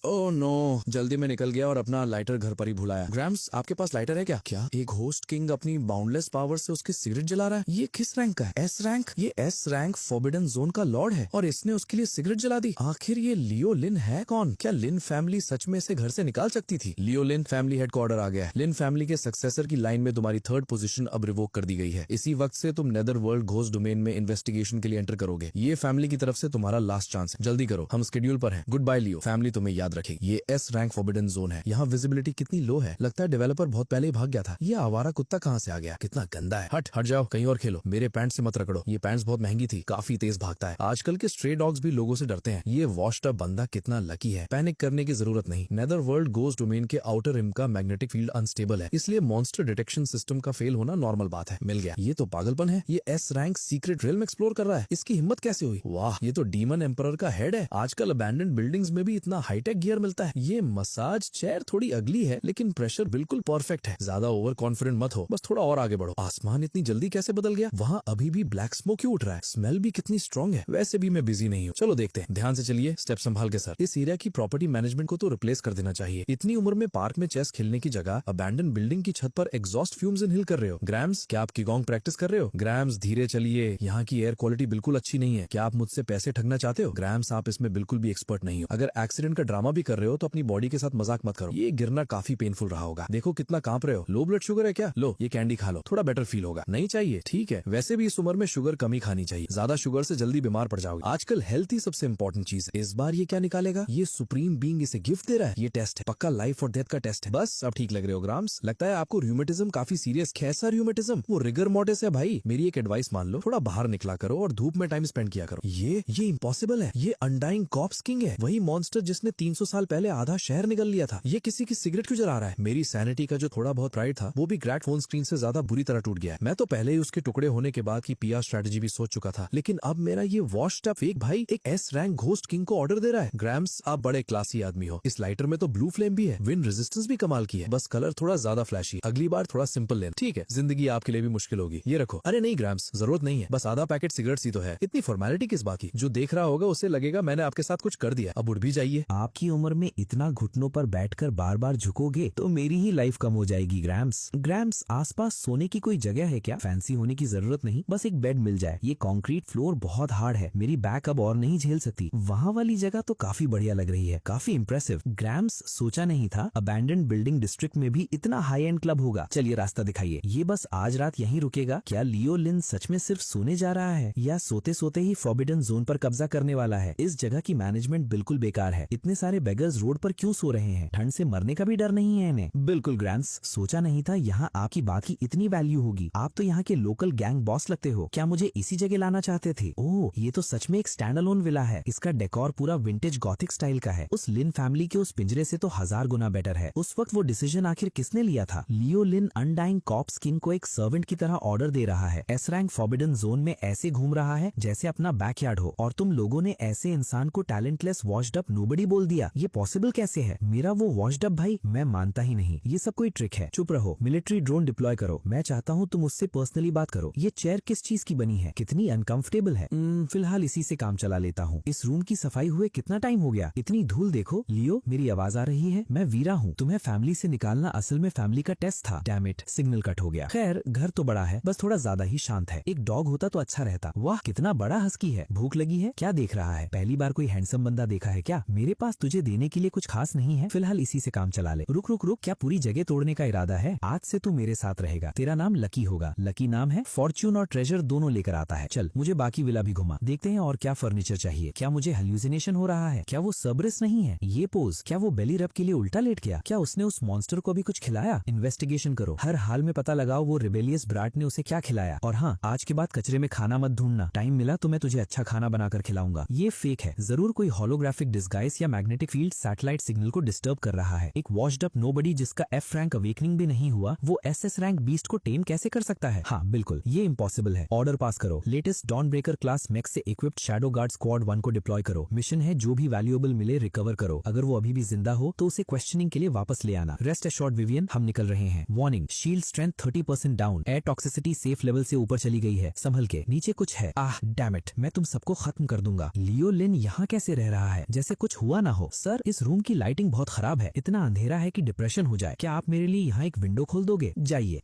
Oh no, जल्दी में निकल गया और अपना लाइटर घर पर ही भुलाया। ग्राम्स, आपके पास लाइटर है क्या? क्या एक होस्ट किंग अपनी बाउंडलेस पावर से उसकी सिगरेट जला रहा है? ये किस रैंक का है? S rank? ये एस रैंक फॉरबिडन जोन का लॉर्ड है और इसने उसके लिए सिगरेट जला दी। आखिर ये लियो लिन है कौन? क्या लिन फैमिली सच में इसे घर से निकाल सकती थी? लियो लिन फैमिली हेडक्वार्टर आ गया है। लिन फैमिली के सक्सेसर की लाइन में तुम्हारी थर्ड पोजीशन अब रिवोक कर दी गई है। इसी वक्त से तुम नेदर वर्ल्ड घोस्ट डोमेन में इन्वेस्टिगेशन के लिए एंटर करोगे। ये फैमिली की तरफ से तुम्हारा लास्ट चांस है, जल्दी करो, हम शेड्यूल पर हैं। गुड बाय लियो, फैमिली तुम्हें याद रखेगी। ये एस रैंक फॉरबिडन जोन है, यहाँ विजिबिलिटी कितनी लो है, लगता है डेवलपर बहुत पहले ही भाग गया था। ये आवारा कुत्ता कहाँ से आ गया? कितना गंदा है। हट जाओ, कहीं और खेलो, मेरे पैंट से मत रगड़ो। ये पैंट्स बहुत महंगी थी, काफी तेज भागता है। आजकल के स्ट्रे डॉग्स भी लोगों से डरते हैं। ये वॉश्ड अप बंदा कितना लकी है, पैनिक करने की जरूरत नहीं। नेदर वर्ल्ड घोस्ट डोमेन के आउटर रिम का मैग्नेटिक फील्ड अनस्टेबल है, इसलिए मॉन्स्टर डिटेक्शन सिस्टम का फेल होना नॉर्मल बात है। मिल गया। ये तो पागलपन है। ये S rank secret realm explore कर रहा है, इसकी हिम्मत कैसे हुई? वाह, ये तो डीमन एम्परर का हेड है। आजकल अबैंडन्ड बिल्डिंग्स में भी इतना हाईटेक गियर मिलता है। ये मसाज चेयर थोड़ी अगली है, लेकिन प्रेशर बिल्कुल परफेक्ट है। ज्यादा ओवर कॉन्फिडेंट मत हो, बस थोड़ा और आगे बढ़ो। आसमान इतनी जल्दी कैसे बदल गया? वहाँ अभी भी ब्लैक स्मोक क्यों उठ रहा है? स्मेल भी कितनी स्ट्रॉन्ग है। वैसे भी मैं बिजी नहीं हूँ, चलो देखते हैं। ध्यान से चलिए, स्टेप संभाल के सर। इस एरिया की प्रॉपर्टी मैनेजमेंट को तो रिप्लेस कर देना चाहिए। इतनी उम्र में पार्क में चेस खेलने की जगह अबैंडन बिल्डिंग की छत पर एग्जॉस्ट फ्यूम्स इनहेल कर रहे हो। ग्राम्स, क्या आप किगोंग प्रैक्टिस कर रहे हो? ग्राम्स, धीरे चलिए, यहाँ की एयर क्वालिटी बिल्कुल अच्छी नहीं है। क्या आप मुझसे पैसे ठगना चाहते हो? ग्राम्स, आप इसमें बिल्कुल भी एक्सपर्ट नहीं हो। अगर एक्सीडेंट का ड्रामा भी कर रहे हो तो अपनी बॉडी के साथ मजाक मत करो। ये गिरना काफी पेनफुल रहा होगा। देखो कितना कांप रहे हो। लो ब्लड शुगर है क्या? लो, ये कैंडी खा लो, थोड़ा बेटर फील होगा। नहीं चाहिए? ठीक है, वैसे भी इस उम्र में शुगर कम ही खानी चाहिए, ज्यादा शुगर से जल्दी बीमार पड़ जाओगे। आजकल हेल्थ ही सबसे इंपॉर्टेंट चीज है। इस बार ये क्या निकालेगा? ये सुप्रीम बीइंग इसे गिफ्ट दे रहा है। ये टेस्ट है, पक्का लाइफ और डेथ का टेस्ट है। बस अब ठीक लग रहे हो ग्राम्स। लगता है आपको र्यूमेटिज्म काफी सीरियस। कैसा र्यूमेटिज्म? वो रिगर मोर्टिस है भाई। मेरी एक एडवाइस मान लो, थोड़ा बाहर निकला करो और धूप में टाइम स्पेंड किया करो। ये इम्पॉसिबल है। ये अनडाइंग कॉप्स किंग है, वही मॉन्स्टर जिसने 300 साल पहले आधा शहर निकल लिया था। ये किसी की सिगरेट क्यों जला रहा है? मेरी सैनिटी का जो थोड़ा बहुत प्राइड था वो भी क्रैक फोन स्क्रीन से ज्यादा बुरी तरह टूट गया है। मैं तो पहले ही उसके टुकड़े होने के बाद की पीआर स्ट्रेटेजी भी सोच चुका था, लेकिन अब मेरा ये वॉश्ड अप फेक भाई एक एस रैंक घोस्ट किंग को ऑर्डर दे रहा है। ग्राम्स, आप बड़े क्लासी आदमी हो। इस लाइटर में तो ब्लू फ्लेम भी है, विंड रेजिस्टेंस भी कमाल की है, बस कलर थोड़ा ज्यादा फ्लैशी। अगली बार थोड़ा सिंपल लेना। ठीक है, जिंदगी आपके लिए भी मुश्किल होगी। ये रखो। अरे नहीं ग्राम्स, जरूरत नहीं है, बस आधा पैकेट सिगरेट ही तो है, इतनी फॉर्मेलिटी किस बात की? जो देख रहा होगा उसे लगेगा मैंने आपके साथ कुछ कर दिया। अब उठ भी जाइए। आपकी उम्र में इतना घुटनों पर बैठकर बार बार झुकोगे तो मेरी ही लाइफ कम हो जाएगी ग्राम्स। ग्राम्स, आसपास सोने की कोई जगह है क्या? फैंसी होने की जरूरत नहीं, बस एक बेड मिल जाए। ये कंक्रीट फ्लोर बहुत हार्ड है, मेरी बैक अब और नहीं झेल सकती। वहाँ वाली जगह तो काफी बढ़िया लग रही है, काफी इंप्रेसिव। ग्राम्स, सोचा नहीं था अबैंडन्ड बिल्डिंग डिस्ट्रिक्ट में भी इतना हाई एंड क्लब होगा। चलिए रास्ता दिखाइए। ये बस आज रात यहीं रुकेगा? क्या लियो लिन सच में सिर्फ सोने जा रहा है या सोते सोते ही फॉरबिडन जोन पर कब्जा करने वाला है? इस जगह की मैनेजमेंट बिल्कुल बेकार है। इतने सारे बेगर्स रोड पर क्यों सो रहे हैं? ठंड से मरने का भी डर नहीं है इन्हें। बिल्कुल ग्राम्स, सोचा नहीं था यहाँ आपकी बात की इतनी वैल्यू होगी। आप तो यहाँ के लोकल गैंग बॉस लगते हो। क्या मुझे इसी जगह लाना चाहते थे? ओह, ये तो सच में एक स्टैंड अलोन विला है। इसका डेकोर पूरा विंटेज गॉथिक स्टाइल का है। उस लिन फैमिली के उस पिंजरे से तो 1000 गुना बेटर है। उस वक्त वो डिसीजन आखिर किसने लिया था? लियो लिन अनडाइंग कॉप्स किंग को एक सर्वेंट की तरह ऑर्डर दे रहा है। एस रैंक फॉरबिडन जोन में ऐसे घूम रहा है जैसे अपना बैकयार्ड हो, और तुम लोगों ने ऐसे इंसान को टैलेंटलेस वॉश्ड अप नोबडी बोल दिया। ये पॉसिबल कैसे है? मेरा वो वॉश्ड अप भाई, मैं मानता ही नहीं। ये सब कोई ट्रिक है। चुप रहो, मिलिट्री ड्रोन डिप्लॉय करो। मैं चाहता हूँ तुम उससे पर्सनली बात करो। ये चेयर किस चीज की बनी है? कितनी अनकंफर्टेबल है। फिलहाल इसी से काम चला लेता हूँ। इस रूम की सफाई हुए कितना टाइम हो गया? इतनी धूल देखो। लियो, मेरी आवाज आ रही है? मैं वीरा हूँ। तुम्हें फैमिली से निकालना असल में फैमिली का टेस्ट था। डैम इट, सिग्नल कट हो गया। खैर, घर तो बड़ा है, बस थोड़ा ज्यादा ही शांत है। एक डॉग होता तो अच्छा रहता। वाह, कितना बड़ा हस्की है। भूख लगी है? क्या देख रहा है? पहली बार कोई हैंडसम बंदा देखा है क्या? मेरे पास तुझे देने के लिए कुछ खास नहीं है, फिलहाल इसी से काम चला ले। रुक रुक रुक, क्या पूरी जगह तोड़ने का इरादा है? आज से तू मेरे साथ रहेगा। तेरा नाम लकी होगा। लकी नाम है, फॉर्च्यून और ट्रेजर दोनों लेकर आता है। चल, मुझे बाकी विला भी घुमा, देखते हैं और क्या फर्नीचर चाहिए। क्या मुझे हेल्यूसिनेशन हो रहा है? क्या वो सर्ब्रिस नहीं है? ये पोज, क्या वो बेली रब के लिए उल्टा लेट गया? क्या उसने उस मॉन्स्टर को भी कुछ खिलाया? इन्वेस्टिगेशन करो, हर हाल में पता लगाओ वो रिबेलियस ब्राट ने उसे क्या खिलाया। और हाँ, आज के बाद कचरे में खाना मत ढूंढना। टाइम मिला तो मैं तुझे अच्छा खाना बनाकर खिलाऊंगा। ये फेक है, जरूर कोई होलोग्राफिक डिस्गाइस या मैग्नेटिक फील्ड सैटेलाइट सिग्नल को डिस्टर्ब कर रहा है। एक वॉश्ड अप नोबडी जिसका एफ रैंक अवेकनिंग भी नहीं हुआ, वो एसएस रैंक बीस्ट को टेम कैसे कर सकता है? हाँ बिल्कुल, ये इम्पॉसिबल है। ऑर्डर पास करो। Latest dawn breaker class max से इक्विप्ड शैडो गार्ड स्क्वाड 1 को डिप्लॉय करो। मिशन है, जो भी वैल्यूएबल मिले रिकवर करो। अगर वो अभी भी जिंदा हो तो उसे क्वेश्चनिंग के लिए वापस ले आना। रेस्ट एश्योर्ड विवियन, हम निकल रहे हैं। Warning, shield strength 30% down. Air toxicity safe level से ऊपर चली गई है। संभल के, नीचे कुछ है। आह डैम इट, मैं तुम सबको खत्म कर दूंगा। लियो लिन यहाँ कैसे रह रहा है? जैसे कुछ हुआ ना हो। सर इस रूम की लाइटिंग बहुत खराब है, इतना अंधेरा है कि डिप्रेशन हो जाए। क्या आप मेरे लिए यहाँ एक विंडो खोल दोगे? जाइए।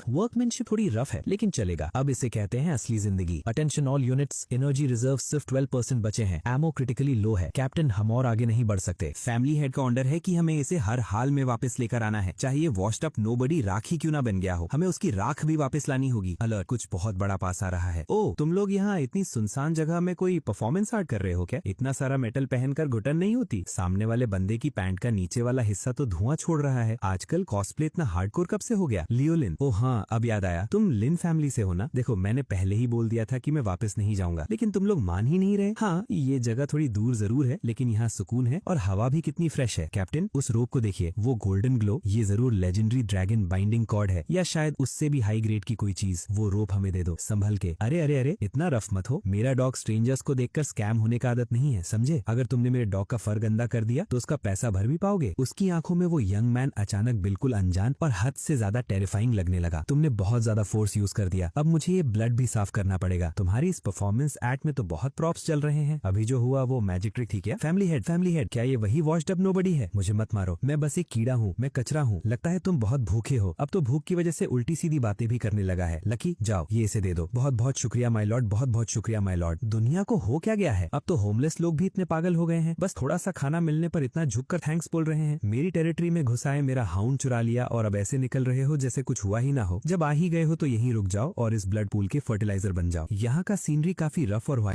वर्कमैनशिप थोड़ी रफ है लेकिन चलेगा। अब इसे कहते हैं असली जिंदगी। Attention all units, energy reserve सिर्फ 12% बचे हैं। एमो क्रिटिकली लो है। कैप्टन हम और आगे नहीं बढ़ सकते। फैमिली हेड का ऑर्डर है कि हमें इसे हर हाल में वापस लेकर आना है, चाहे वॉश्ड अप नोबडी राख ही क्यों ना बन गया हो। हमें उसकी राख भी वापस लानी होगी। अलर्ट, कुछ बहुत बड़ा पास आ रहा है। ओ, तुम लोग यहाँ इतनी सुनसान जगह में कोई परफॉर्मेंस आर्ट कर रहे हो क्या? इतना सारा मेटल पहनकर घुटन नहीं होती? सामने वाले बंदे की पैंट का नीचे वाला हिस्सा तो धुआं छोड़ रहा है। आजकल कॉस्प्ले इतना हार्डकोर कब से हो गया? लियोलिन, ओ हाँ अब याद आया, तुम लिन फैमिली से हो ना? देखो मैंने पहले ही बोल दिया था कि मैं वापस नहीं जाऊंगा, लेकिन तुम लोग मान ही नहीं रहे। हाँ ये जगह थोड़ी दूर जरूर है लेकिन यहाँ सुकून है और हवा भी कितनी फ्रेश है। कैप्टन उस रोप को देखिए, वो गोल्डन ग्लो, ये जरूर लेजेंडरी ड्रैगन बाइंडिंग कॉर्ड है या शायद उससे भी हाई ग्रेड की कोई चीज। वो रोप हमें दे दो संभल के। अरे अरे अरे इतना रफ मत हो, मेरा डॉग स्ट्रेंजर्स को देखकर स्कैम होने का आदत नहीं है, समझे? अगर तुमने मेरे डॉग का फर गंदा कर दिया तो उसका पैसा भर भी पाओगे। उसकी आंखों में वो यंग मैन अचानक बिल्कुल अनजान और हद से ज्यादा टेरिफाइंग लगने लगा। तुमने बहुत ज्यादा फोर्स यूज कर दिया, अब मुझे ये ब्लड भी साफ करना पड़ेगा। तुम्हारी इस परफॉर्मेंस एक्ट में तो बहुत प्रॉप्स चल रहे हैं। अभी जो हुआ वो मैजिक ट्रिक थी क्या? फैमिली हेड क्या ये वही वॉश्ड अप नोबडी है? मुझे मत मारो, मैं बस एक कीड़ा हूँ, मैं कचरा हूँ। लगता है तुम बहुत भूखे हो, अब तो भूख की वजह से उल्टी सीधी बातें भी करने लगा है। लकी जाओ ये इसे दे दो। बहुत बहुत शुक्रिया माय लॉर्ड, बहुत बहुत शुक्रिया माय लॉर्ड। दुनिया को हो क्या गया है? अब तो होमलेस लोग भी इतने पागल हो गए हैं, बस थोड़ा सा खाना मिलने पर इतना झुककर थैंक्स बोल रहे हैं। मेरी टेरिटरी में घुसाए, मेरा हाउंड चुरा लिया और अब ऐसे निकल रहे हो जैसे कुछ हुआ ही ना हो। जब आ ही गए हो तो यहीं रुक जाओ और इस ब्लड पूल के फर्टिलाइजर बन जाओ। यहाँ का सीनरी काफी रफ और